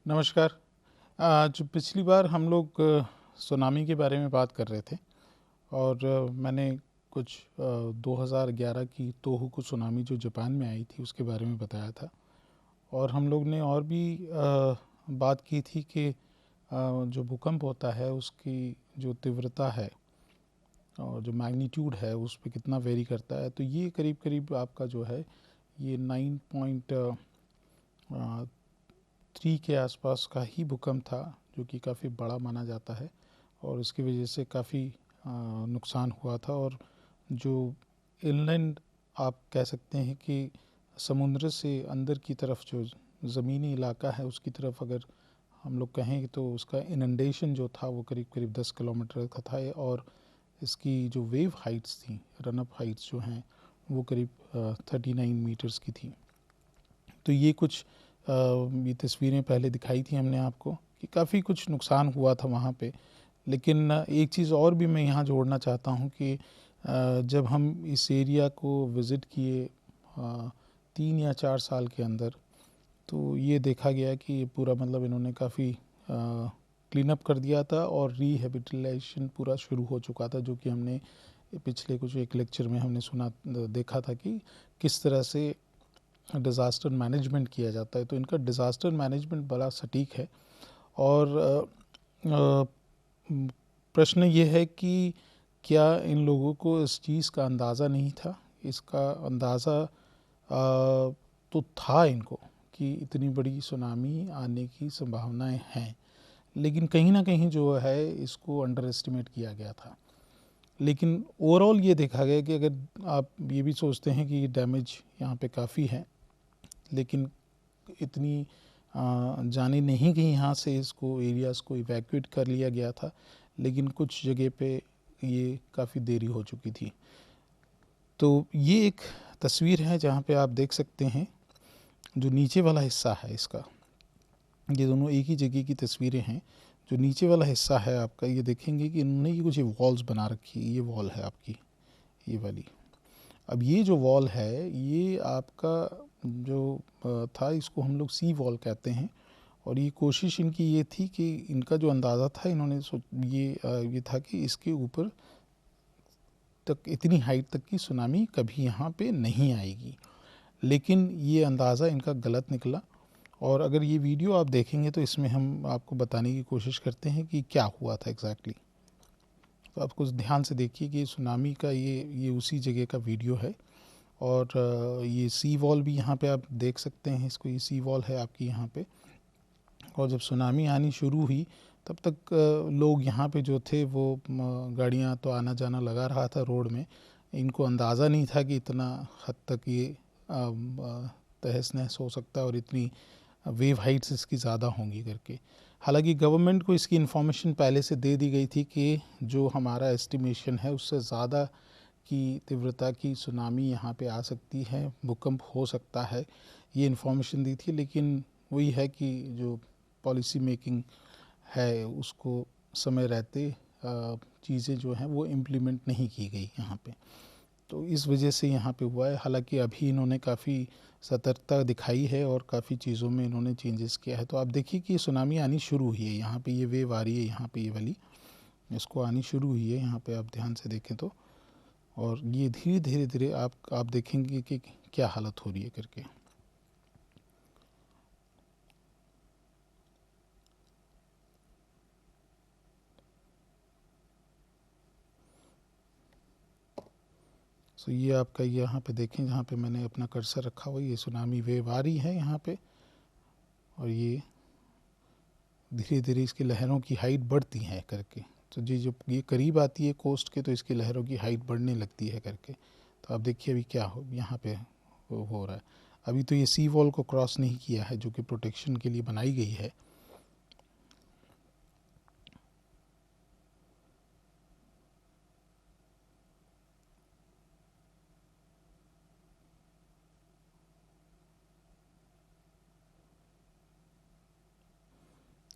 नमस्कार। जो पिछली बार हम लोग सुनामी के बारे में बात कर रहे थे और मैंने कुछ 2011 की तोहोकू सुनामी जो जापान में आई थी उसके बारे में बताया था। और हम लोग ने और भी बात की थी कि जो भूकंप होता है उसकी जो तीव्रता है और जो मैग्नीट्यूड है उस पे कितना वेरी करता है। तो ये करीब करीब आपका जो है ये 9.3 के आसपास का ही भूकंप था, जो कि काफ़ी बड़ा माना जाता है और इसकी वजह से काफ़ी नुकसान हुआ था। और जो इनलैंड आप कह सकते हैं कि समुद्र से अंदर की तरफ जो ज़मीनी इलाका है उसकी तरफ अगर हम लोग कहें तो उसका इनंडेशन जो था वो करीब करीब 10 किलोमीटर का था। और इसकी जो वेव हाइट्स थी, रन अप हाइट्स जो हैं वो करीब 39 मीटर्स की थी। तो ये कुछ ये तस्वीरें पहले दिखाई थी हमने आपको कि काफ़ी कुछ नुकसान हुआ था वहाँ पे। लेकिन एक चीज़ और भी मैं यहाँ जोड़ना चाहता हूँ कि जब हम इस एरिया को विज़िट किए 3 या 4 साल के अंदर, तो ये देखा गया कि ये पूरा मतलब इन्होंने काफ़ी क्लीन अप कर दिया था और रिहेबिलिटेशन पूरा शुरू हो चुका था, जो कि हमने पिछले कुछ एक लेक्चर में हमने सुना देखा था कि किस तरह से डिज़ास्टर मैनेजमेंट किया जाता है। तो इनका डिज़ास्टर मैनेजमेंट बड़ा सटीक है। और प्रश्न ये है कि क्या इन लोगों को इस चीज़ का अंदाज़ा नहीं था? इसका अंदाज़ा तो था इनको कि इतनी बड़ी सुनामी आने की संभावनाएं हैं, लेकिन कहीं ना कहीं जो है इसको अंडर एस्टिमेट किया गया था। लेकिन ओवरऑल ये देखा गया कि अगर आप ये भी सोचते हैं कि डैमेज यहाँ पे काफ़ी है, लेकिन इतनी जाने नहीं गई यहाँ से, इसको एरियाज़ को इवैक्यूएट कर लिया गया था, लेकिन कुछ जगह पे ये काफ़ी देरी हो चुकी थी। तो ये एक तस्वीर है जहाँ पे आप देख सकते हैं जो नीचे वाला हिस्सा है इसका, ये दोनों एक ही जगह की तस्वीरें हैं। जो नीचे वाला हिस्सा है आपका, ये देखेंगे कि इन्होंने ये कुछ वॉल्स बना रखी है। ये वॉल है आपकी, ये वाली। अब ये जो वॉल है ये आपका जो था, इसको हम लोग सी वॉल कहते हैं। और ये कोशिश इनकी ये थी कि इनका जो अंदाज़ा था, इन्होंने ये था कि इसके ऊपर तक, इतनी हाइट तक की सुनामी कभी यहाँ पे नहीं आएगी। लेकिन ये अंदाज़ा इनका गलत निकला। और अगर ये वीडियो आप देखेंगे तो इसमें हम आपको बताने की कोशिश करते हैं कि क्या हुआ था एग्जैक्टली। तो आप कुछ ध्यान से देखिए कि सुनामी का ये उसी जगह का वीडियो है। और ये सी वॉल भी यहाँ पे आप देख सकते हैं इसको, ये सी वॉल है आपकी यहाँ पे। और जब सुनामी आनी शुरू हुई तब तक लोग यहाँ पे जो थे वो गाड़ियाँ तो आना जाना लगा रहा था रोड में। इनको अंदाज़ा नहीं था कि इतना हद तक ये तहस नहस हो सकता है और इतनी वेव हाइट्स इसकी ज़्यादा होंगी करके। हालांकि गवर्नमेंट को इसकी इन्फॉर्मेशन पहले से दे दी गई थी कि जो हमारा एस्टिमेशन है उससे ज़्यादा की तीव्रता की सुनामी यहाँ पे आ सकती है, भूकंप हो सकता है, ये इन्फॉर्मेशन दी थी। लेकिन वही है कि जो पॉलिसी मेकिंग है उसको समय रहते चीज़ें जो हैं वो इम्प्लीमेंट नहीं की गई यहाँ पे। तो इस वजह से यहाँ पे हुआ है। हालांकि अभी इन्होंने काफ़ी सतर्कता दिखाई है और काफ़ी चीज़ों में इन्होंने चेंजेस किया है। तो आप देखिए कि सुनामी आनी शुरू हुई है, यहाँ पे ये वेव आ रही है, यहाँ पे ये वाली इसको आनी शुरू हुई है। यहाँ पे आप ध्यान से देखें तो, और ये धीरे धीरे धीरे आप देखेंगे कि क्या हालत हो रही है करके। सो ये आपका यहाँ पे देखें, जहाँ पे मैंने अपना कर्सर रखा हुआ, ये सुनामी वेव आ रही है यहाँ पे। और ये धीरे धीरे इसकी लहरों की हाइट बढ़ती है करके। तो जी जब ये करीब आती है कोस्ट के तो इसकी लहरों की हाइट बढ़ने लगती है करके। तो आप देखिए अभी क्या हो यहाँ पे हो रहा है। अभी तो ये सी वॉल को क्रॉस नहीं किया है जो कि प्रोटेक्शन के लिए बनाई गई है।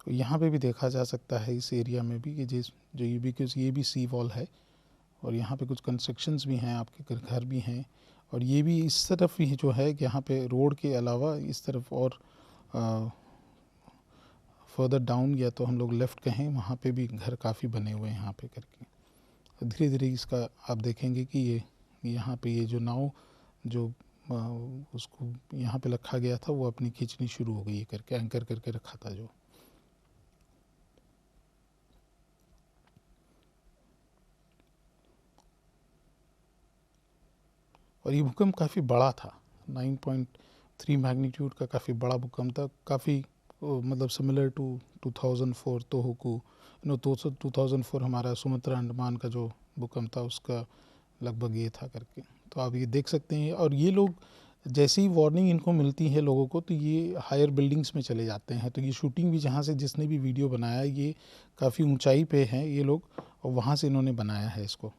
तो यहाँ पे भी देखा जा सकता है इस एरिया में भी कि जिस जो ये भी, क्योंकि ये भी सी वॉल है और यहाँ पे कुछ कंस्ट्रक्शंस भी हैं, आपके घर भी हैं। और ये भी इस तरफ ही जो है कि यहाँ पे रोड के अलावा इस तरफ और फर्दर डाउन गया तो हम लोग लेफ़्ट कहें, वहाँ पे भी घर काफ़ी बने हुए हैं यहाँ पे करके। धीरे धीरे इसका आप देखेंगे कि ये यहाँ पे ये जो नाव जो उसको यहाँ पे रखा गया था वो अपनी खींचनी शुरू हो गई है करके, एंकर करके रखा था जो। और ये भूकंप काफ़ी बड़ा था, 9.3 मैग्नीट्यूड का काफ़ी बड़ा भूकंप था, काफ़ी मतलब सिमिलर टू 2004 तोहोकू, 2004 हमारा सुमात्रा अंडमान का जो भूकंप था उसका लगभग ये था करके। तो आप ये देख सकते हैं। और ये लोग जैसे ही वार्निंग इनको मिलती है लोगों को, तो ये हायर बिल्डिंग्स में चले जाते हैं। तो ये शूटिंग भी जहाँ से जिसने भी वीडियो बनाया, ये काफ़ी ऊंचाई पे हैं ये लोग, और वहाँ से इन्होंने बनाया है इसको।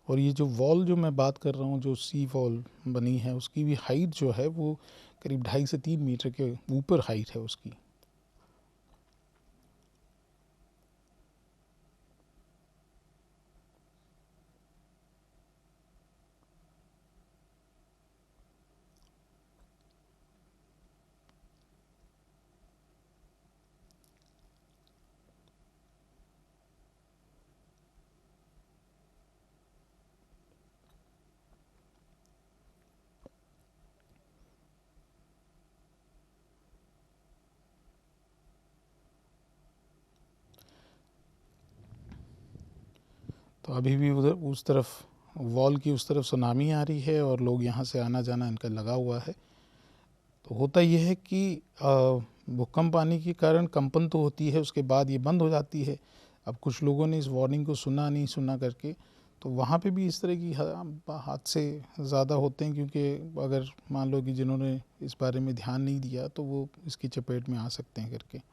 और ये जो वॉल जो मैं बात कर रहा हूँ, जो सी वॉल बनी है, उसकी भी हाइट जो है वो करीब 2.5 से 3 मीटर के ऊपर हाइट है उसकी। तो अभी भी उधर उस तरफ वॉल की उस तरफ सुनामी आ रही है और लोग यहाँ से आना जाना इनका लगा हुआ है। तो होता यह है कि भूकंप आने के कारण कंपन तो होती है, उसके बाद ये बंद हो जाती है। अब कुछ लोगों ने इस वार्निंग को सुना नहीं सुना करके, तो वहाँ पे भी इस तरह की हादसे ज़्यादा होते हैं, क्योंकि अगर मान लो कि जिन्होंने इस बारे में ध्यान नहीं दिया तो वो इसकी चपेट में आ सकते हैं करके।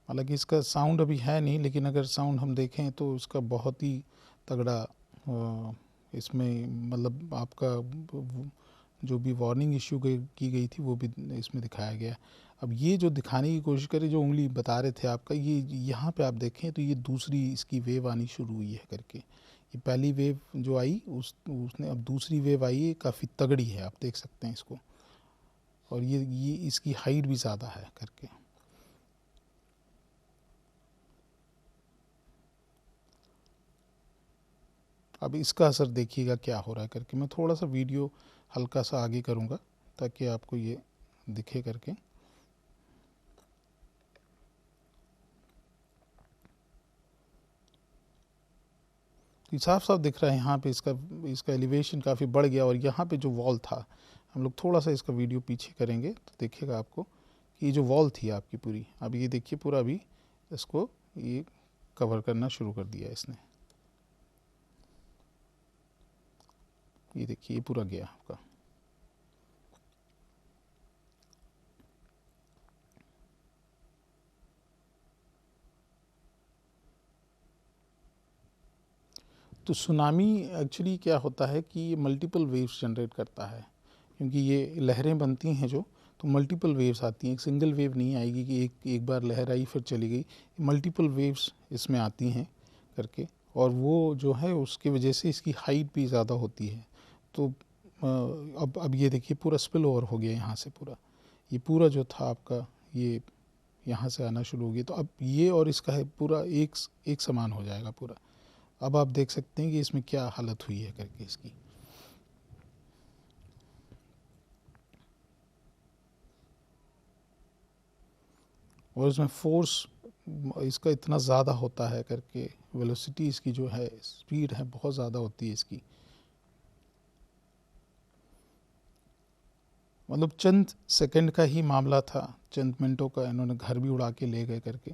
हालांकि इसका साउंड अभी है नहीं, लेकिन अगर साउंड हम देखें तो इसका बहुत ही तगड़ा इसमें मतलब आपका जो भी वार्निंग इशू की गई थी वो भी इसमें दिखाया गया। अब ये जो दिखाने की कोशिश करें, जो उंगली बता रहे थे आपका, ये यहाँ पे आप देखें तो ये दूसरी इसकी वेव आनी शुरू हुई है करके। ये पहली वेव जो आई उसने, अब दूसरी वेव आई है, काफ़ी तगड़ी है, आप देख सकते हैं इसको। और ये इसकी हाइट भी ज़्यादा है करके। अब इसका असर देखिएगा क्या हो रहा है करके। मैं थोड़ा सा वीडियो हल्का सा आगे करूँगा ताकि आपको ये दिखे करके। तो साफ साफ दिख रहा है यहाँ पे इसका इसका एलिवेशन काफ़ी बढ़ गया। और यहाँ पे जो वॉल था, हम लोग थोड़ा सा इसका वीडियो पीछे करेंगे तो देखिएगा आपको कि ये जो वॉल थी आपकी पूरी, अब ये देखिए पूरा अभी इसको ये कवर करना शुरू कर दिया इसने। ये देखिए ये पूरा गया आपका। तो सुनामी एक्चुअली क्या होता है कि ये मल्टीपल वेव्स जनरेट करता है, क्योंकि ये लहरें बनती हैं जो, तो मल्टीपल वेव्स आती हैं। एक सिंगल वेव नहीं आएगी कि एक बार लहर आई फिर चली गई। मल्टीपल वेव्स इसमें आती हैं करके, और वो जो है उसकी वजह से इसकी हाइट भी ज़्यादा होती है। तो अब ये देखिए पूरा स्पिल ओवर हो गया यहाँ से पूरा, ये पूरा जो था आपका ये यहाँ से आना शुरू हो गया। तो अब ये और इसका है पूरा एक समान हो जाएगा पूरा। अब आप देख सकते हैं कि इसमें क्या हालत हुई है करके इसकी। और इसमें फोर्स इसका इतना ज़्यादा होता है करके, वेलोसिटी इसकी जो है, स्पीड है बहुत ज़्यादा होती है इसकी। मतलब चंद सेकंड का ही मामला था, चंद मिनटों का, इन्होंने घर भी उड़ा के ले गए करके।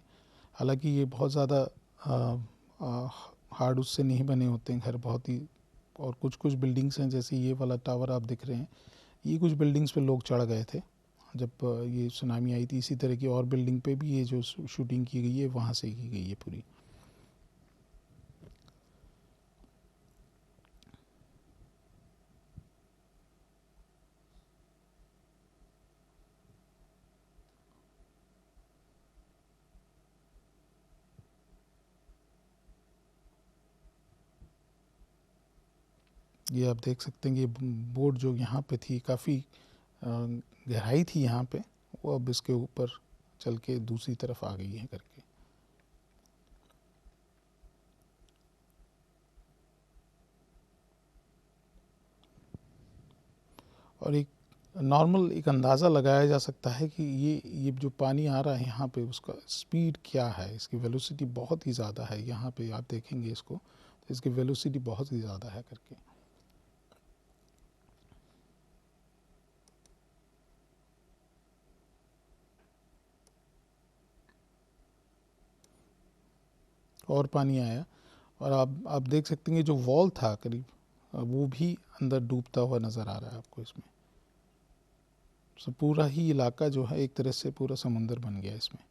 हालांकि ये बहुत ज़्यादा हार्ड उससे नहीं बने होते हैं घर, बहुत ही। और कुछ कुछ बिल्डिंग्स हैं, जैसे ये वाला टावर आप दिख रहे हैं, ये कुछ बिल्डिंग्स पे लोग चढ़ गए थे जब ये सुनामी आई थी। इसी तरह की और बिल्डिंग पे भी ये जो शूटिंग की गई है वहाँ से की गई है पूरी। ये आप देख सकते हैं कि बोट जो यहाँ पे थी काफ़ी गहराई थी यहाँ पे, वो अब इसके ऊपर चल के दूसरी तरफ आ गई है करके। और एक नॉर्मल एक अंदाज़ा लगाया जा सकता है कि ये जो पानी आ रहा है यहाँ पे उसका स्पीड क्या है, इसकी वेलोसिटी बहुत ही ज़्यादा है। यहाँ पे आप देखेंगे इसको तो इसकी वेलोसिटी बहुत ही ज़्यादा है करके। और पानी आया और आप देख सकते हैं जो वॉल था करीब वो भी अंदर डूबता हुआ नज़र आ रहा है आपको इसमें। सो पूरा ही इलाका जो है एक तरह से पूरा समुंदर बन गया इसमें।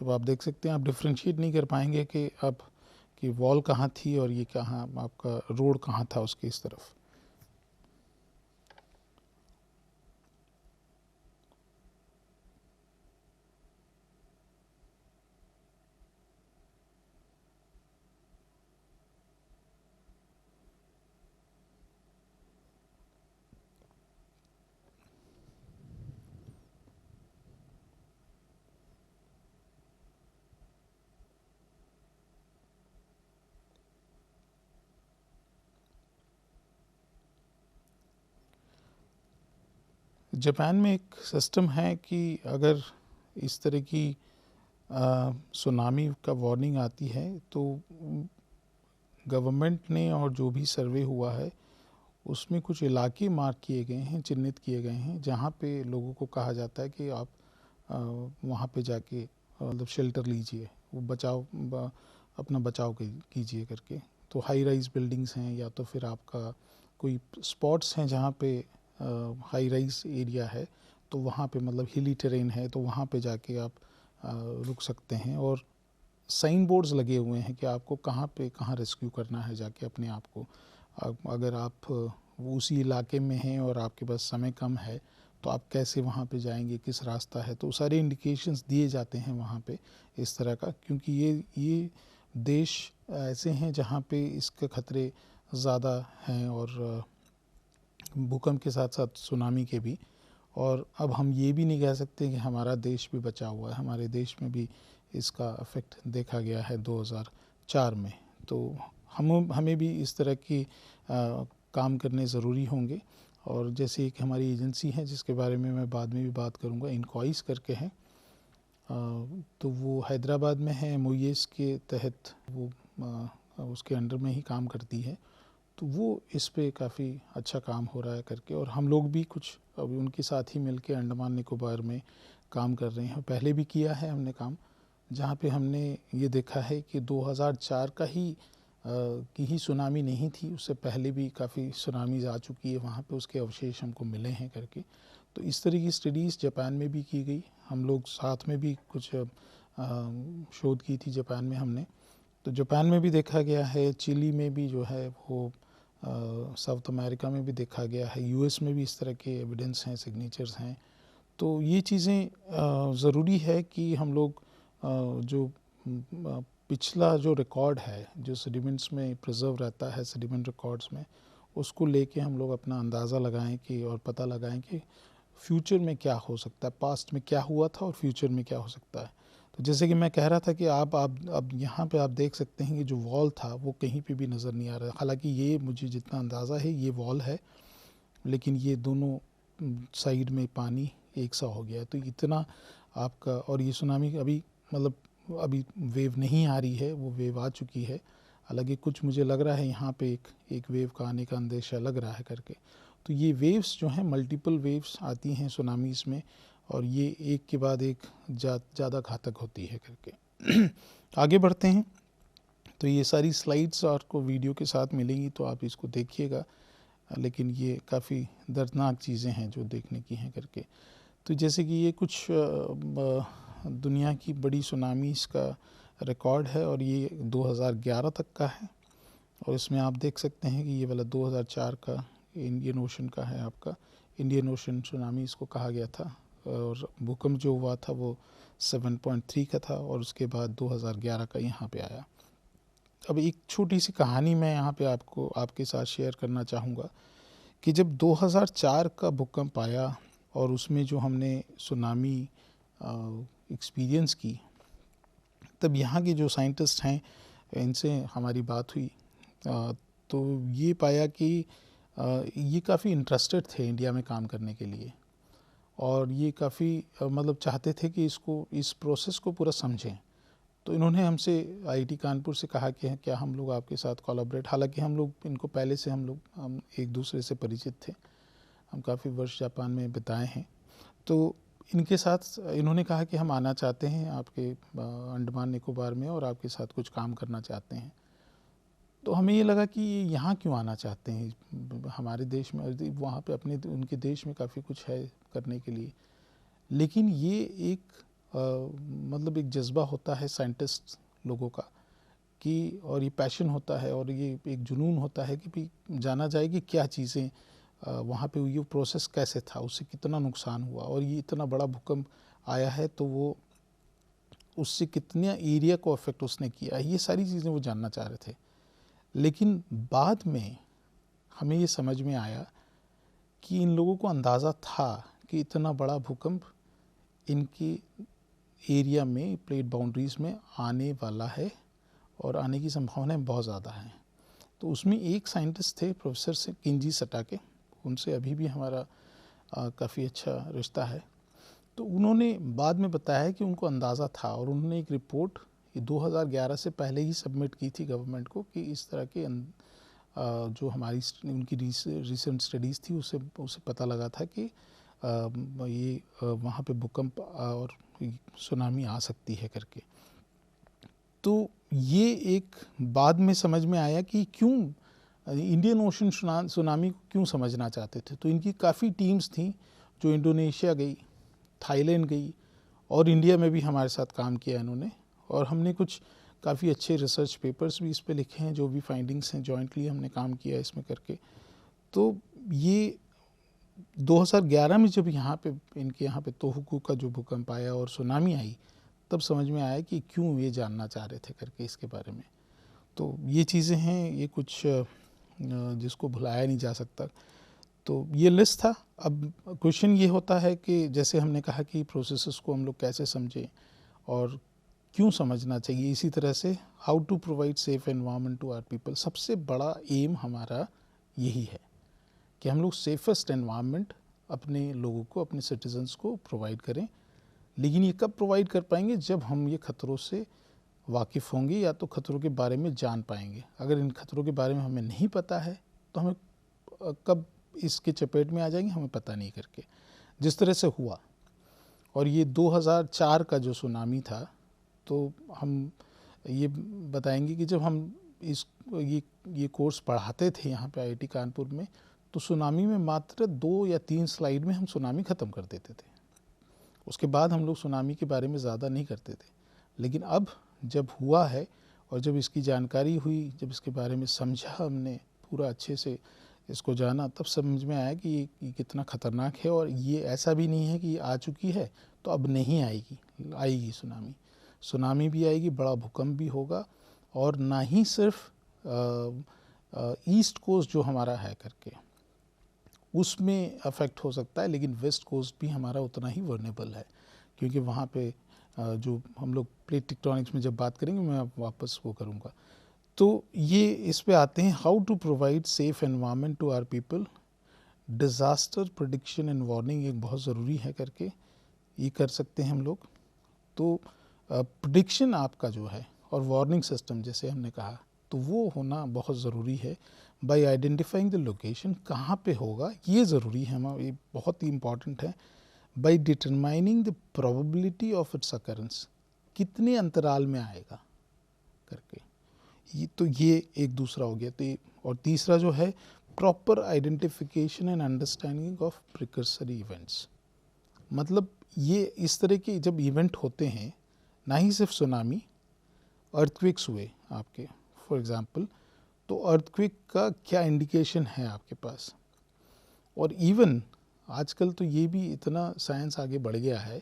अब आप देख सकते हैं, आप डिफ्रेंशिएट नहीं कर पाएंगे कि अब कि वॉल कहाँ थी और ये कहाँ आपका रोड कहाँ था उसके इस तरफ। जापान में एक सिस्टम है कि अगर इस तरह की सुनामी का वार्निंग आती है तो गवर्नमेंट ने और जो भी सर्वे हुआ है उसमें कुछ इलाके मार्क किए गए हैं, चिन्हित किए गए हैं, जहाँ पे लोगों को कहा जाता है कि आप वहाँ पे जाके मतलब शेल्टर लीजिए, वो अपना बचाव कीजिए करके। तो हाई राइज बिल्डिंग्स हैं या तो फिर आपका कोई स्पॉट्स हैं जहाँ पे हाई राइज एरिया है, तो वहाँ पे मतलब हिली टेरेन है तो वहाँ पे जाके आप रुक सकते हैं। और साइन बोर्ड्स लगे हुए हैं कि आपको कहाँ पे कहाँ रेस्क्यू करना है जाके अपने आप को। अगर आप वो उसी इलाके में हैं और आपके पास समय कम है तो आप कैसे वहाँ पे जाएंगे, किस रास्ता है, तो सारे इंडिकेशंस दिए जाते हैं वहाँ पे इस तरह का। क्योंकि ये देश ऐसे हैं जहाँ पे इसके खतरे ज़्यादा हैं और भूकंप के साथ साथ सुनामी के भी। और अब हम ये भी नहीं कह सकते कि हमारा देश भी बचा हुआ है, हमारे देश में भी इसका इफ़ेक्ट देखा गया है 2004 में। तो हमें भी इस तरह की काम करने ज़रूरी होंगे। और जैसे एक हमारी एजेंसी है जिसके बारे में मैं बाद में भी बात करूँगा, इनकॉइस करके है, तो वो हैदराबाद में है, MOES के तहत वो उसके अंडर में ही काम करती है। तो वो इस पे काफ़ी अच्छा काम हो रहा है करके। और हम लोग भी कुछ अभी उनके साथ ही मिलके अंडमान निकोबार में काम कर रहे हैं। पहले भी किया है हमने काम, जहाँ पे हमने ये देखा है कि 2004 की ही सुनामी नहीं थी, उससे पहले भी काफ़ी सुनामीज़ आ चुकी है वहाँ पे, उसके अवशेष हमको मिले हैं करके। तो इस तरह की स्टडीज़ जापान में भी की गई, हम लोग साथ में भी कुछ शोध की थी जापान में हमने। तो जापान में भी देखा गया है, चिली में भी जो है वो साउथ अमेरिका में भी देखा गया है, US में भी इस तरह के एविडेंस हैं, सिग्नेचर्स हैं। तो ये चीज़ें ज़रूरी है कि हम लोग जो पिछला जो रिकॉर्ड है जो सेडिमेंट्स में प्रिजर्व रहता है, सेडिमेंट रिकॉर्ड्स में, उसको लेके हम लोग अपना अंदाज़ा लगाएं कि और पता लगाएं कि फ्यूचर में क्या हो सकता है, पास्ट में क्या हुआ था और फ्यूचर में क्या हो सकता है। तो जैसे कि मैं कह रहा था कि आप अब यहाँ पे आप देख सकते हैं कि जो वॉल था वो कहीं पे भी नज़र नहीं आ रहा है। हालांकि ये मुझे जितना अंदाज़ा है ये वॉल है, लेकिन ये दोनों साइड में पानी एक सा हो गया है। तो इतना आपका, और ये सुनामी अभी मतलब अभी वेव नहीं आ रही है, वो वेव आ चुकी है। हालांकि कुछ मुझे लग रहा है यहाँ पे एक वेव का आने का अंदेशा लग रहा है करके। तो ये वेव्स जो हैं, मल्टीपल वेव्स आती हैं सुनामीज़ में, और ये एक के बाद एक ज़्यादा घातक होती है करके। आगे बढ़ते हैं। तो ये सारी स्लाइड्स आपको वीडियो के साथ मिलेंगी तो आप इसको देखिएगा, लेकिन ये काफ़ी दर्दनाक चीज़ें हैं जो देखने की हैं करके। तो जैसे कि ये कुछ दुनिया की बड़ी सुनामीज़ का रिकॉर्ड है और ये 2011 तक का है। और इसमें आप देख सकते हैं कि ये वाला 2004 का इंडियन ओशन का है आपका, इंडियन ओशन सुनामी इसको कहा गया था। और भूकंप जो हुआ था वो 7.3 का था और उसके बाद 2011 का यहाँ पे आया। अब एक छोटी सी कहानी मैं यहाँ पे आपको आपके साथ शेयर करना चाहूँगा कि जब 2004 का भूकंप आया और उसमें जो हमने सुनामी एक्सपीरियंस की, तब यहाँ के जो साइंटिस्ट हैं इनसे हमारी बात हुई। तो ये पाया कि ये काफ़ी इंटरेस्टेड थे इंडिया में काम करने के लिए और ये काफ़ी मतलब चाहते थे कि इस प्रोसेस को पूरा समझें। तो इन्होंने हमसे आईआईटी कानपुर से कहा कि क्या हम लोग आपके साथ कोलैबोरेट, हालांकि हम लोग इनको पहले से हम एक दूसरे से परिचित थे, हम काफ़ी वर्ष जापान में बिताए हैं। तो इनके साथ इन्होंने कहा कि हम आना चाहते हैं आपके अंडमान निकोबार में और आपके साथ कुछ काम करना चाहते हैं। तो हमें ये लगा कि ये यहाँ क्यों आना चाहते हैं, हमारे देश में, वहाँ पे अपने उनके देश में काफ़ी कुछ है करने के लिए। लेकिन ये एक मतलब एक जज्बा होता है साइंटिस्ट लोगों का कि, और ये पैशन होता है और ये एक जुनून होता है कि भी जाना जाए कि क्या चीज़ें वहाँ पे ये प्रोसेस कैसे था, उससे कितना नुकसान हुआ और ये इतना बड़ा भूकंप आया है तो वो उससे कितना एरिया को अफेक्ट उसने किया, ये सारी चीज़ें वो जानना चाह रहे थे। लेकिन बाद में हमें ये समझ में आया कि इन लोगों को अंदाज़ा था कि इतना बड़ा भूकंप इनके एरिया में, प्लेट बाउंड्रीज़ में आने वाला है और आने की संभावनाएं बहुत ज़्यादा हैं। तो उसमें एक साइंटिस्ट थे प्रोफेसर से किंजी सटाके, उनसे अभी भी हमारा काफ़ी अच्छा रिश्ता है। तो उन्होंने बाद में बताया कि उनको अंदाज़ा था और उन्होंने एक रिपोर्ट 2011 से पहले ही सबमिट की थी गवर्नमेंट को कि इस तरह के जो हमारी उनकी रिसेंट स्टडीज़ थी उससे पता लगा था कि ये वहाँ पे भूकंप और सुनामी आ सकती है करके। तो ये एक बाद में समझ में आया कि क्यों इंडियन ओशन सुनामी को क्यों समझना चाहते थे। तो इनकी काफ़ी टीम्स थी जो इंडोनेशिया गई, थाईलैंड गई और इंडिया में भी हमारे साथ काम किया इन्होंने, और हमने कुछ काफ़ी अच्छे रिसर्च पेपर्स भी इस पे लिखे हैं, जो भी फाइंडिंग्स हैं जॉइंटली हमने काम किया इसमें करके। तो ये 2011 में जब यहाँ पे इनके यहाँ पे तोहोकू का जो भूकंप आया और सुनामी आई, तब समझ में आया कि क्यों ये जानना चाह रहे थे करके इसके बारे में। तो ये चीज़ें हैं, ये कुछ जिसको भुलाया नहीं जा सकता। तो ये लिस्ट था। अब क्वेश्चन ये होता है कि जैसे हमने कहा कि प्रोसेसेस को हम लोग कैसे समझें और क्यों समझना चाहिए, इसी तरह से how to provide safe environment to our people. सबसे बड़ा एम हमारा यही है कि हम लोग सेफेस्ट एनवायरनमेंट अपने लोगों को, अपने सिटीजन्स को प्रोवाइड करें। लेकिन ये कब प्रोवाइड कर पाएंगे, जब हम ये खतरों से वाकिफ़ होंगे या तो खतरों के बारे में जान पाएंगे। अगर इन खतरों के बारे में हमें नहीं पता है तो हमें कब इसके चपेट में आ जाएंगे हमें पता नहीं करके, जिस तरह से हुआ। और ये 2004 का जो सुनामी था, तो हम ये बताएंगे कि जब हम ये कोर्स पढ़ाते थे यहाँ पे आईआईटी कानपुर में, तो सुनामी में मात्र 2 या 3 स्लाइड में हम सुनामी ख़त्म कर देते थे। उसके बाद हम लोग सुनामी के बारे में ज़्यादा नहीं करते थे। लेकिन अब जब हुआ है और जब इसकी जानकारी हुई, जब इसके बारे में समझा हमने, पूरा अच्छे से इसको जाना, तब समझ में आया कि ये कितना ख़तरनाक है। और ये ऐसा भी नहीं है कि ये आ चुकी है तो अब नहीं आएगी, आएगी सुनामी भी आएगी, बड़ा भूकंप भी होगा। और ना ही सिर्फ ईस्ट कोस्ट जो हमारा है करके उसमें अफेक्ट हो सकता है, लेकिन वेस्ट कोस्ट भी हमारा उतना ही वर्नेबल है, क्योंकि वहाँ पे जो हम लोग प्लेट टेक्टोनिक्स में जब बात करेंगे मैं वापस वो करूँगा। तो ये इस पे आते हैं, how to provide safe environment to our people. Disaster prediction and warning एक बहुत ज़रूरी है करके, ये कर सकते हैं हम लोग। तो प्रेडिक्शन आपका जो है और वार्निंग सिस्टम जैसे हमने कहा, तो वो होना बहुत ज़रूरी है। बाय आइडेंटिफाइंग द लोकेशन, कहाँ पे होगा ये ज़रूरी है, ये बहुत ही इम्पॉर्टेंट है। By determining the probability of its occurrence, कितने अंतराल में आएगा करके, ये एक दूसरा हो गया। तो और तीसरा जो है, proper identification and understanding of precursory events. मतलब ये इस तरह के जब इवेंट होते हैं, ना ही सिर्फ सुनामी, अर्थक्वेक्स हुए आपके फॉर एग्ज़ाम्पल, तो अर्थक्वेक का क्या इंडिकेशन है आपके पास, और इवन आजकल तो ये भी इतना साइंस आगे बढ़ गया है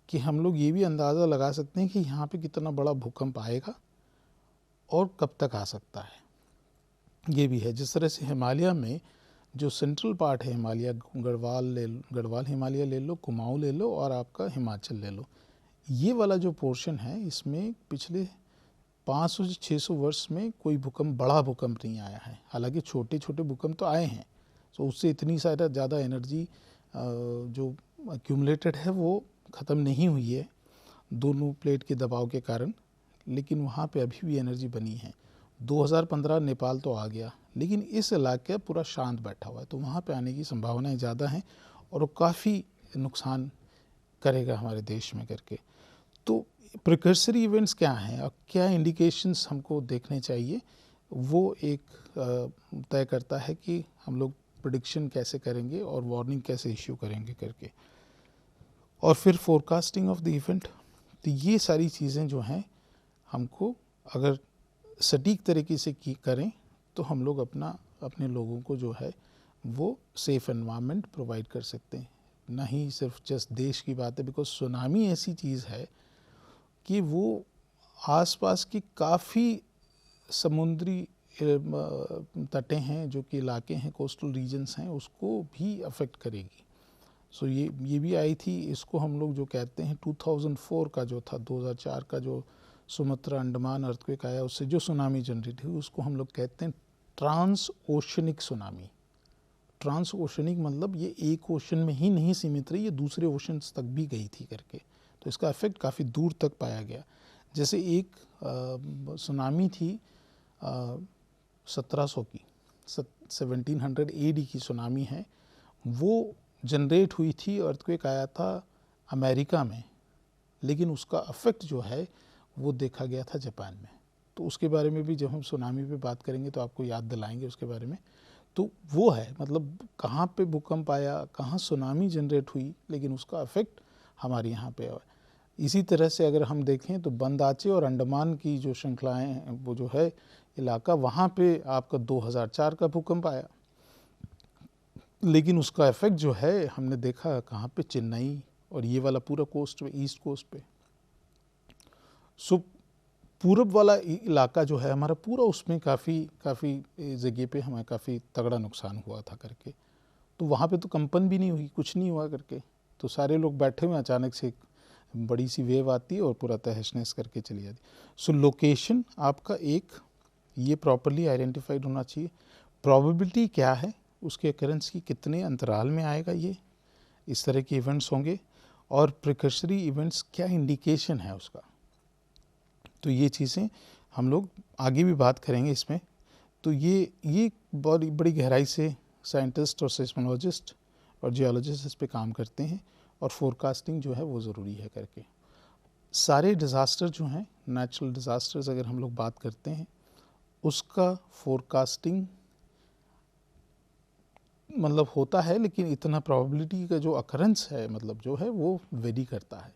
कि हम लोग ये भी अंदाज़ा लगा सकते हैं कि यहाँ पे कितना बड़ा भूकंप आएगा और कब तक आ सकता है। ये भी है, जिस तरह से हिमालय में जो सेंट्रल पार्ट है हिमालय, गढ़वाल हिमालय ले लो, कुमाऊँ ले लो और आपका हिमाचल ले लो, ये वाला जो पोर्शन है इसमें पिछले 500 से 600 वर्ष में कोई भूकंप, बड़ा भूकंप नहीं आया है। हालांकि छोटे छोटे भूकंप तो आए हैं, तो उससे इतनी सारा ज़्यादा एनर्जी जो एक्यूमुलेटेड है वो ख़त्म नहीं हुई है दोनों प्लेट के दबाव के कारण, लेकिन वहाँ पे अभी भी एनर्जी बनी है। 2015 नेपाल तो आ गया, लेकिन इस इलाके पूरा शांत बैठा हुआ है, तो वहाँ पे आने की संभावनाएं ज़्यादा हैं और वो काफ़ी नुकसान करेगा हमारे देश में करके। तो प्रिकर्सरी इवेंट्स क्या हैं और क्या इंडिकेशंस हमको देखने चाहिए, वो एक तय करता है कि हम लोग प्रेडिक्शन कैसे करेंगे और वार्निंग कैसे इश्यू करेंगे करके। और फिर फोरकास्टिंग ऑफ द इवेंट, तो ये सारी चीज़ें जो हैं हमको अगर सटीक तरीके से करें तो हम लोग अपने लोगों को जो है वो सेफ़ एनवायरनमेंट प्रोवाइड कर सकते हैं। ना ही सिर्फ जस्ट देश की बात है, बिकॉज सुनामी ऐसी चीज़ है कि वो आसपास की काफ़ी समुद्री तटें हैं, जो कि इलाके हैं, कोस्टल रीजन्स हैं, उसको भी अफेक्ट करेगी। सो ये भी आई थी, इसको हम लोग जो कहते हैं 2004 का जो था, 2004 का जो सुमात्रा अंडमान अर्थक्वेक आया, उससे जो सुनामी जनरेट हुई उसको हम लोग कहते हैं transoceanic tsunami. Transoceanic मतलब ये एक ओशन में ही नहीं सीमित रही, ये दूसरे ओशंस तक भी गई थी करके, तो इसका इफेक्ट काफ़ी दूर तक पाया गया। जैसे एक सुनामी थी 1700 की, 1700 AD की सुनामी है, वो जनरेट हुई थी, अर्थक्वेक आया था अमेरिका में, लेकिन उसका इफेक्ट जो है वो देखा गया था जापान में। तो उसके बारे में भी जब हम सुनामी पे बात करेंगे तो आपको याद दिलाएंगे उसके बारे में। तो वो है, मतलब कहाँ पे भूकंप आया, कहाँ सुनामी जनरेट हुई, लेकिन उसका इफेक्ट हमारे यहाँ पे है। इसी तरह से अगर हम देखें तो बंदाचे और अंडमान की जो श्रृंखलाएँ हैं, वो जो है इलाका, वहाँ पे आपका 2004 का भूकंप आया, लेकिन उसका इफेक्ट जो है हमने देखा कहाँ पे, चेन्नई और ये वाला पूरा कोस्ट पे, ईस्ट कोस्ट पे। सो पूरब वाला इलाका जो है हमारा पूरा, उसमें काफ़ी जगह पे हमें काफ़ी तगड़ा नुकसान हुआ था करके। तो वहाँ पे तो कंपन भी नहीं हुई, कुछ नहीं हुआ करके, तो सारे लोग बैठे हुए, अचानक से बड़ी सी वेव आती है और पूरा तहस नहस करके चली जाती। सो लोकेशन आपका एक ये प्रॉपरली आइडेंटिफाइड होना चाहिए। प्रोबेबिलिटी क्या है उसके अकरेंस की, कितने अंतराल में आएगा ये, इस तरह के इवेंट्स होंगे, और प्रिकर्सरी इवेंट्स क्या इंडिकेशन है उसका। तो ये चीज़ें हम लोग आगे भी बात करेंगे इसमें। तो ये बड़ी गहराई से साइंटिस्ट और सेस्मोलॉजिस्ट और जियोलॉजिस्ट इस पे काम करते हैं, और फोरकास्टिंग जो है वो ज़रूरी है करके। सारे डिज़ास्टर जो हैं, नेचुरल डिज़ास्टर्स अगर हम लोग बात करते हैं, उसका फोरकास्टिंग मतलब होता है, लेकिन इतना प्रोबेबिलिटी का जो अकरेंस है मतलब जो है वो वेरी करता है।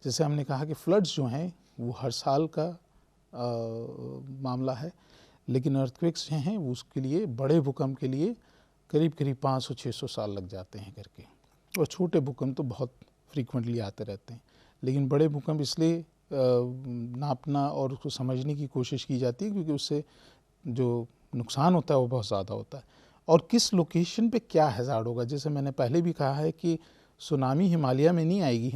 जैसे हमने कहा कि फ्लड्स जो हैं वो हर साल का मामला है, लेकिन अर्थक्वेक्स हैं वो उसके लिए, बड़े भूकंप के लिए करीब 500-600 साल लग जाते हैं करके, और छोटे भूकंप तो बहुत फ्रीक्वेंटली आते रहते हैं। लेकिन बड़े भूकंप इसलिए नापना और उसको समझने की कोशिश की जाती है क्योंकि उससे जो नुकसान होता है वो बहुत ज़्यादा होता है, और किस लोकेशन पे क्या हैज़ार्ड होगा। जैसे मैंने पहले भी कहा है कि सुनामी हिमालय में नहीं आएगी,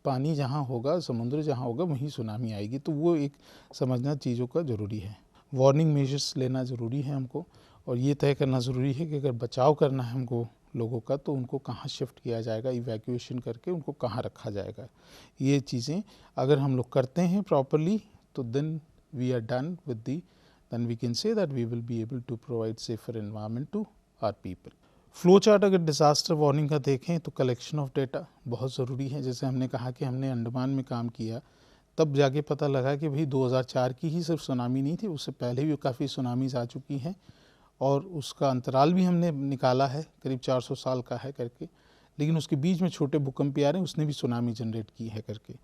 पानी जहाँ होगा, समुद्र जहाँ होगा वहीं सुनामी आएगी। तो वो एक समझना चीज़ों का ज़रूरी है, वार्निंग मेजर्स लेना ज़रूरी है हमको, और ये तय करना ज़रूरी है कि अगर बचाव करना है हमको लोगों का तो उनको कहाँ शिफ्ट किया जाएगा, इवैक्यूएशन करके उनको कहाँ रखा जाएगा। ये चीज़ें अगर हम लोग करते हैं प्रॉपरली तो then we are done with the, then we can say that we will be able to provide safer environment to our people. Flow chart अगर डिज़ास्टर वार्निंग का देखें तो कलेक्शन ऑफ डेटा बहुत ज़रूरी है। जैसे हमने कहा कि हमने अंडमान में काम किया, तब जाके पता लगा कि भाई 2004 की ही सिर्फ सुनामी नहीं थी, उससे पहले भी काफ़ी सुनामीज़ आ चुकी हैं, और उसका अंतराल भी हमने निकाला है, करीब 400 साल का है करके, लेकिन उसके बीच में छोटे भूकंप आ रहे हैं, उसने भी सुनामी जनरेट की है करके।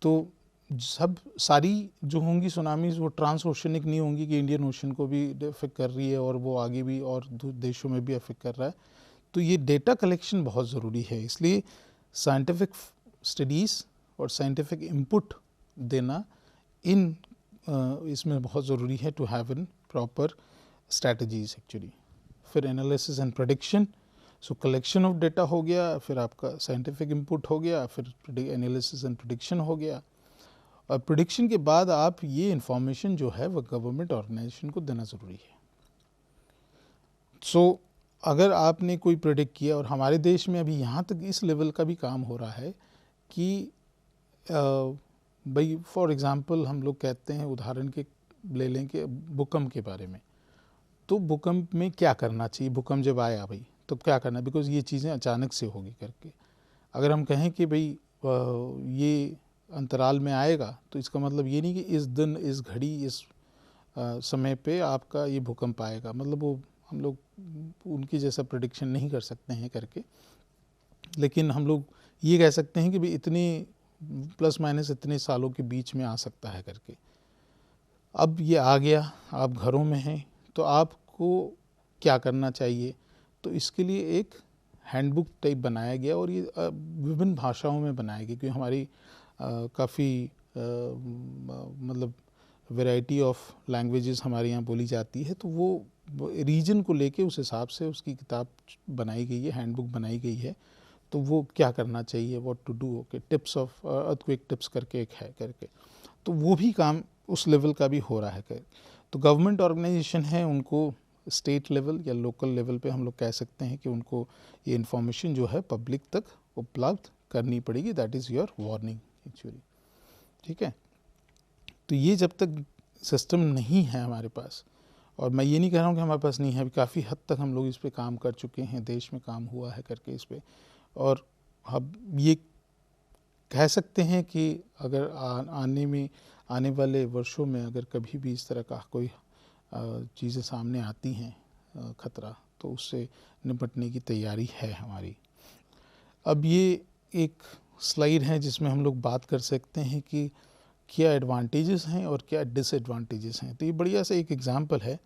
तो सब सारी जो होंगी सुनामीज़ वो ट्रांस ओशनिक नहीं होंगी कि इंडियन ओशन को भी अफेक्ट कर रही है और वो आगे भी और देशों में भी अफेक्ट कर रहा है। तो ये डेटा कलेक्शन बहुत ज़रूरी है, इसलिए साइंटिफिक स्टडीज़ और साइंटिफिक इनपुट देना इसमें बहुत ज़रूरी है to have an proper strategies actually. फिर analysis and prediction, so collection of data हो गया, फिर आपका साइंटिफिक इनपुट हो गया, फिर एनालिसिस एंड प्रेडिक्शन हो गया, और प्रेडिक्शन के बाद आप ये इंफॉर्मेशन जो है वो गवर्नमेंट ऑर्गेनाइजेशन को देना ज़रूरी है। सो अगर आपने कोई प्रेडिक्ट किया, और हमारे देश में अभी यहाँ तक इस लेवल का भी काम हो रहा है कि भाई फॉर एग्ज़ाम्पल हम लोग कहते हैं, उदाहरण के ले लें कि भूकंप के बारे में, तो भूकंप में क्या करना चाहिए, भूकंप जब आया भाई तो क्या करना, बिकॉज़ ये चीज़ें अचानक से होगी करके। अगर हम कहें कि भाई ये अंतराल में आएगा, तो इसका मतलब ये नहीं कि इस दिन, इस घड़ी, इस समय पे आपका ये भूकंप आएगा, मतलब वो हम लोग उनकी जैसा प्रेडिक्शन नहीं कर सकते हैं करके। लेकिन हम लोग ये कह सकते हैं कि भाई इतने प्लस माइनस इतने सालों के बीच में आ सकता है करके। अब ये आ गया, आप घरों में हैं, तो आपको क्या करना चाहिए, तो इसके लिए एक हैंडबुक टाइप बनाया गया, और ये विभिन्न भाषाओं में बनाया गया, क्योंकि हमारी काफ़ी मतलब वैरायटी ऑफ लैंग्वेजेस हमारे यहाँ बोली जाती है, तो वो रीजन को लेके उस हिसाब से उसकी किताब बनाई गई है, हैंडबुक बनाई गई है। तो वो क्या करना चाहिए, what to do, okay, tips of earthquake tips करके एक है करके, तो वो भी काम उस लेवल का भी हो रहा है। तो गवर्नमेंट ऑर्गेनाइजेशन है, उनको स्टेट लेवल या लोकल लेवल पे हम लोग कह सकते हैं कि उनको ये इन्फॉर्मेशन जो है पब्लिक तक उपलब्ध करनी पड़ेगी, that is your warning actually, ठीक है। तो ये जब तक सिस्टम नहीं है हमारे पास, और मैं ये नहीं कह रहा हूँ कि हमारे पास नहीं है, अभी काफ़ी हद तक हम लोग इस पे काम कर चुके हैं, देश में काम हुआ है करके इस पे, और अब ये कह सकते हैं कि अगर आने वाले वर्षों में अगर कभी भी इस तरह का कोई चीज़ें सामने आती हैं, ख़तरा, तो उससे निपटने की तैयारी है हमारी। अब ये एक स्लाइड है जिसमें हम लोग बात कर सकते हैं कि क्या एडवांटेजेस हैं और क्या डिसएडवांटेजेस हैं। तो ये बढ़िया सा एक एग्जांपल है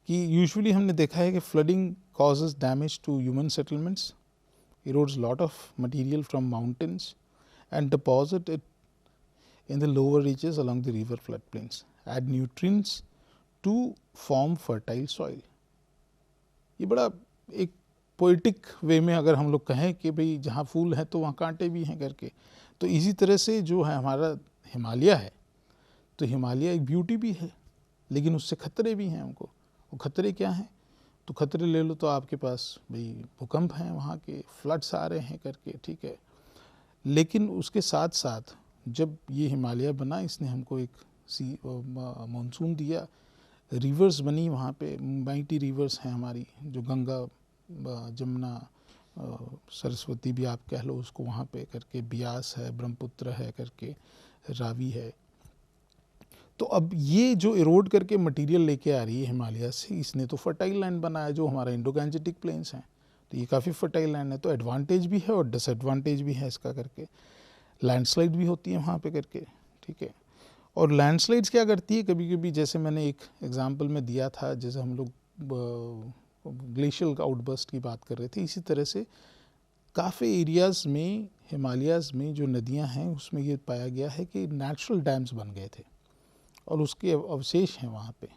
कि यूजुअली हमने देखा है कि flooding causes damage to human settlements, erodes lot of material from mountains and deposit it in the lower reaches along the river floodplains, add nutrients to form fertile soil। ये बड़ा एक poetic वे में अगर हम लोग कहें कि भाई जहाँ फूल है तो वहाँ कांटे भी हैं करके, तो इसी तरह से जो है हमारा हिमालय है, तो हिमालय एक ब्यूटी भी है, लेकिन उससे खतरे भी हैं हमको। वो खतरे क्या हैं, तो खतरे ले लो तो आपके पास भाई भूकंप हैं, वहाँ के फ्लड्स आ रहे हैं करके, ठीक है। लेकिन उसके साथ साथ जब ये हिमालय बना, इसने हमको एक मानसून दिया, रिवर्स बनी वहाँ पे, माइटी रिवर्स हैं हमारी, जो गंगा, जमुना, सरस्वती भी आप कह लो उसको, वहाँ पे करके ब्यास है, ब्रह्मपुत्र है करके, रावी है। तो अब ये जो इरोड करके मटेरियल लेके आ रही है हिमालय से, इसने तो फर्टाइल लैंड बनाया जो हमारा इंडो गैंजेटिक प्लेन्स हैं, तो ये काफ़ी फर्टाइल लैंड है। तो एडवांटेज भी है और डिसएडवांटेज भी है इसका करके। लैंडस्लाइड भी होती है वहाँ पे करके, ठीक है। और लैंडस्लाइड्स क्या करती है, कभी कभी जैसे मैंने एक एग्जांपल में दिया था, जैसे हम लोग ग्लेशियल आउटबर्स्ट की बात कर रहे थे, इसी तरह से काफ़ी एरियाज़ में हिमालयाज़ में जो नदियाँ हैं उसमें ये पाया गया है कि नेचुरल डैम्स बन गए थे और उसके अवशेष हैं वहाँ पे।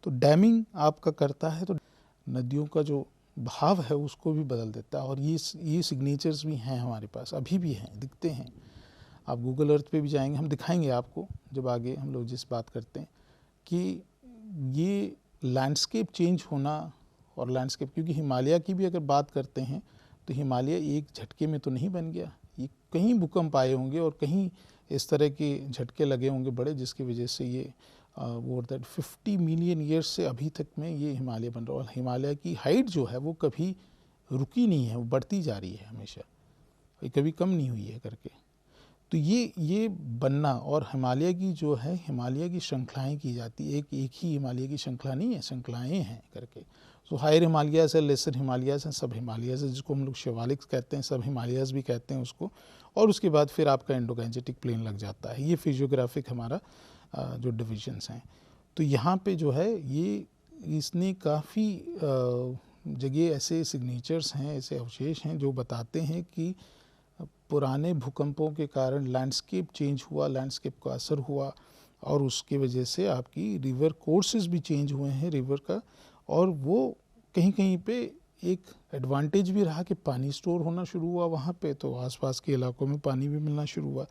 तो डैमिंग आपका करता है तो नदियों का जो भाव है उसको भी बदल देता है। और ये सिग्नेचर्स भी हैं हमारे पास, अभी भी हैं, दिखते हैं। आप गूगल अर्थ पे भी जाएंगे, हम दिखाएंगे आपको जब आगे हम लोग जिस बात करते हैं कि ये लैंडस्केप चेंज होना, और लैंडस्केप, क्योंकि हिमालय की भी अगर बात करते हैं तो हिमालय एक झटके में तो नहीं बन गया, ये कहीं भूकंप आए होंगे और कहीं इस तरह के झटके लगे होंगे बड़े, जिसकी वजह से ये वो दैट 50 मिलियन ईयर्स से अभी तक में ये हिमालय बन रहा है। और हिमालय की हाइट जो है वो कभी रुकी नहीं है, वो बढ़ती जा रही है हमेशा, ये कभी कम नहीं हुई है करके। तो ये बनना, और हिमालय की जो है, हिमालय की श्रृंखलाएँ की जाती है, एक ही हिमालय की श्रृंखला नहीं है, श्रृंखलाएँ हैं करके। सो हायर हिमालयाज़ है, लेसर हिमालयाज़ हैं, सब हिमालयाज़ है, जिसको हम लोग शिवालिक कहते हैं, सब हिमालयाज़ भी कहते हैं उसको। और उसके बाद फिर आपका इंडो गैंजेटिक प्लेन लग जाता है। ये फिजियोग्राफिक हमारा जो डिविजन्स हैं। तो यहाँ पे जो है ये इसने काफ़ी जगह ऐसे सिग्नेचर्स हैं, ऐसे अवशेष हैं जो बताते हैं कि पुराने भूकंपों के कारण लैंडस्केप चेंज हुआ, लैंडस्केप का असर हुआ और उसकी वजह से आपकी रिवर कोर्सेज भी चेंज हुए हैं रिवर का, और वो कहीं कहीं पे एक एडवांटेज भी रहा कि पानी स्टोर होना शुरू हुआ वहाँ पे, तो आसपास के इलाकों में पानी भी मिलना शुरू हुआ।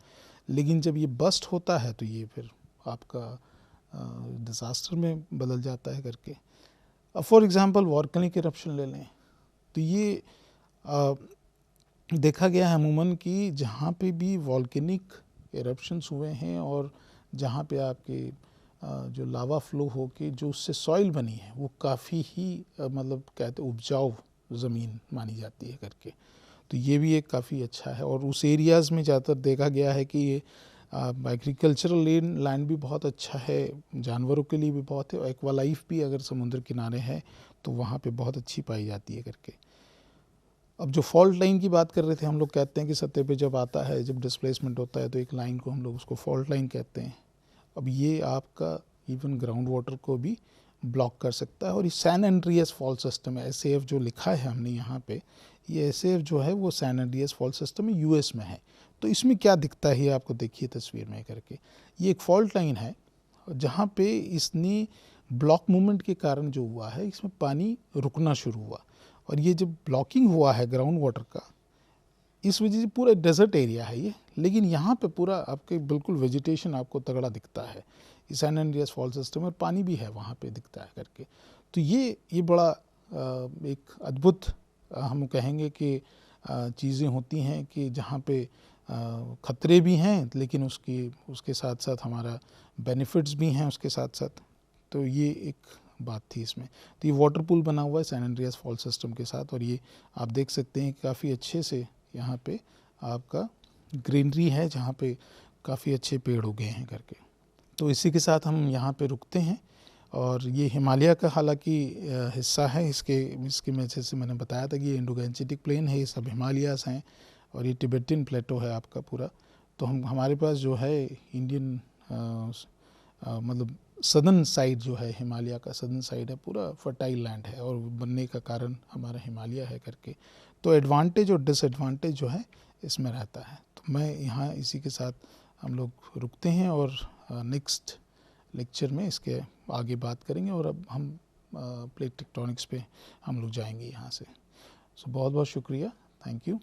लेकिन जब ये बस्ट होता है तो ये फिर आपका डिज़ास्टर में बदल जाता है करके। अब फॉर एग्ज़ाम्पल वॉल्केनिक इरप्शन ले लें, तो ये देखा गया है अमूमन कि जहाँ पे भी वॉल्केनिक इरप्शंस हुए हैं और जहाँ पे आपके जो लावा फ्लो हो के जो उससे सॉइल बनी है वो काफ़ी ही मतलब कहते उपजाऊ ज़मीन मानी जाती है करके। तो ये भी एक काफ़ी अच्छा है, और उस एरियाज़ में ज़्यादातर देखा गया है कि ये एग्रीकल्चरल लैंड भी बहुत अच्छा है, जानवरों के लिए भी बहुत है, और एक्वा लाइफ भी अगर समुद्र किनारे है तो वहाँ पे बहुत अच्छी पाई जाती है करके। अब जो फॉल्ट लाइन की बात कर रहे थे, हम लोग कहते हैं कि सतह पे जब आता है, जब डिस्प्लेसमेंट होता है तो एक लाइन को हम लोग उसको फॉल्ट लाइन कहते हैं। अब ये आपका इवन ग्राउंड वाटर को भी ब्लॉक कर सकता है, और ये सैन एंड्रियास फॉल्ट सिस्टम है, एसएएफ जो लिखा है हमने यहाँ पे, ये एसएएफ जो है वो सैन एंड्रियास फॉल्ट सिस्टम है, यूएस में है। तो इसमें क्या दिखता है आपको देखिए तस्वीर में करके, ये एक फॉल्ट लाइन है जहाँ पे इसने ब्लॉक मूवमेंट के कारण जो हुआ है इसमें पानी रुकना शुरू हुआ, और ये जब ब्लॉकिंग हुआ है ग्राउंड वाटर का, इस वजह से पूरा डेजर्ट एरिया है ये, लेकिन यहाँ पे पूरा आपके बिल्कुल वेजिटेशन आपको तगड़ा दिखता है, सैन एंड्रियास फॉल्ट सिस्टम, और पानी भी है वहाँ पे दिखता है करके। तो ये बड़ा एक अद्भुत हम कहेंगे कि चीज़ें होती हैं कि जहाँ पे ख़तरे भी हैं लेकिन उसके साथ साथ हमारा बेनिफिट्स भी हैं उसके साथ साथ। तो ये एक बात थी इसमें। तो ये वाटर पूल बना हुआ है सैन एंड्रियास फॉल्ट सिस्टम के साथ, और ये आप देख सकते हैं काफ़ी अच्छे से यहाँ पे आपका ग्रीनरी है जहाँ पे काफ़ी अच्छे पेड़ उगे हैं करके। तो इसी के साथ हम यहाँ पे रुकते हैं, और ये हिमालय का हालांकि हिस्सा है, इसके में जैसे मैंने बताया था कि ये इंडो गैंजेटिक प्लेन है, ये सब हिमालयास हैं, और ये टिबेटियन प्लेटो है आपका पूरा। तो हमारे पास जो है इंडियन मतलब सदर्न साइड जो है हिमालय का सदर्न साइड है, पूरा फर्टाइल लैंड है, और बनने का कारण हमारा हिमालय है करके। तो एडवांटेज और डिसएडवांटेज जो है इसमें रहता है। तो मैं यहाँ इसी के साथ हम लोग रुकते हैं, और नेक्स्ट लेक्चर में इसके आगे बात करेंगे, और अब हम प्लेट टेक्टोनिक्स पे हम लोग जाएंगे यहाँ से। सो बहुत बहुत शुक्रिया, थैंक यू।